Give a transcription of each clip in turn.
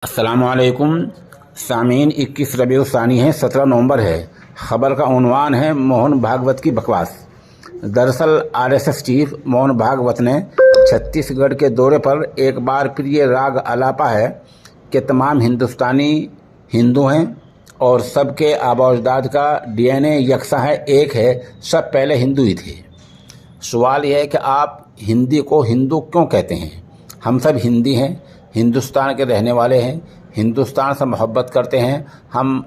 अस्सलामुअलैकुम सामीन। 21 रबीउल सानी है, 17 नवंबर है। खबर का उन्वान है मोहन भागवत की बकवास। दरअसल आरएसएस चीफ मोहन भागवत ने छत्तीसगढ़ के दौरे पर एक बार फिर ये राग आलापा है कि तमाम हिंदुस्तानी हिंदू हैं और सबके आबा अजदाद का डीएनए यकसा है, एक है, सब पहले हिंदू ही थे। सवाल यह है कि आप हिंदी को हिंदू क्यों कहते हैं? हम सब हिंदी हैं, हिंदुस्तान के रहने वाले हैं, हिंदुस्तान से मोहब्बत करते हैं, हम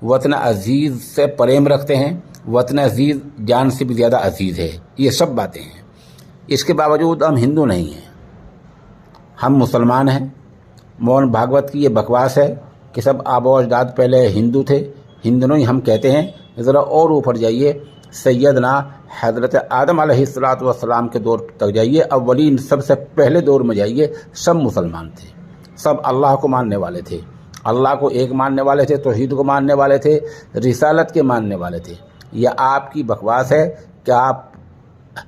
वतन अज़ीज़ से प्रेम रखते हैं, वतन अज़ीज़ जान से भी ज़्यादा अज़ीज़ है। ये सब बातें हैं, इसके बावजूद हम हिंदू नहीं हैं, हम मुसलमान हैं। मोहन भागवत की ये बकवास है कि सब आबा अजदाद पहले हिंदू थे, हिंदू नहीं हम कहते हैं। ज़रा और ऊपर जाइए, सैयदना हज़रत आदम अलैहिस्सलातु वस्सलाम के दौर तक जाइए, अव्वलीन सबसे पहले दौर में जाइए, सब मुसलमान थे, सब अल्लाह को मानने वाले थे, अल्लाह को एक मानने वाले थे, तौहीद को मानने वाले थे, रिसालत के मानने वाले थे। यह आपकी बकवास है कि आप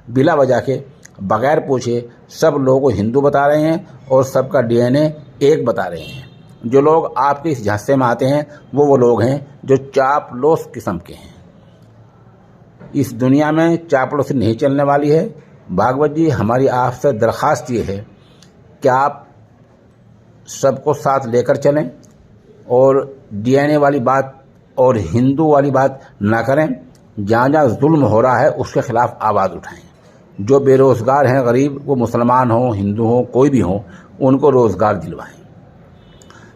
बिला वजह के बग़ैर पूछे सब लोगों को हिंदू बता रहे हैं और सबका डीएनए एक बता रहे हैं। जो लोग आपके इस झांसे में आते हैं वो लोग हैं जो चापलूस किस्म के हैं। इस दुनिया में चापलूसी नहीं चलने वाली है। भागवत जी, हमारी आपसे दरख्वास्त ये है कि आप सबको साथ लेकर चलें और डीएनए वाली बात और हिंदू वाली बात ना करें। जहाँ जहाँ जुल्म हो रहा है उसके ख़िलाफ़ आवाज़ उठाएं। जो बेरोज़गार हैं, गरीब, वो मुसलमान हों, हिंदू हों, कोई भी हों, उनको रोज़गार दिलवाएं।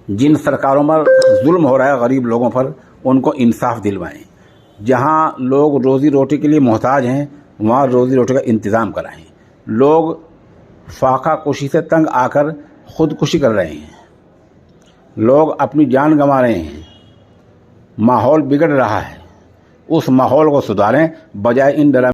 जिन सरकारों पर जुल्म हो रहा है गरीब लोगों पर, उनको इंसाफ दिलवाएं। जहाँ लोग रोज़ी रोटी के लिए मोहताज हैं वहाँ रोज़ी रोटी का इंतज़ाम कराएं। लोग फाका कुशी से तंग आकर ख़ुदकुशी कर रहे हैं, लोग अपनी जान गंवा रहे हैं, माहौल बिगड़ रहा है, उस माहौल को सुधारें बजाय इन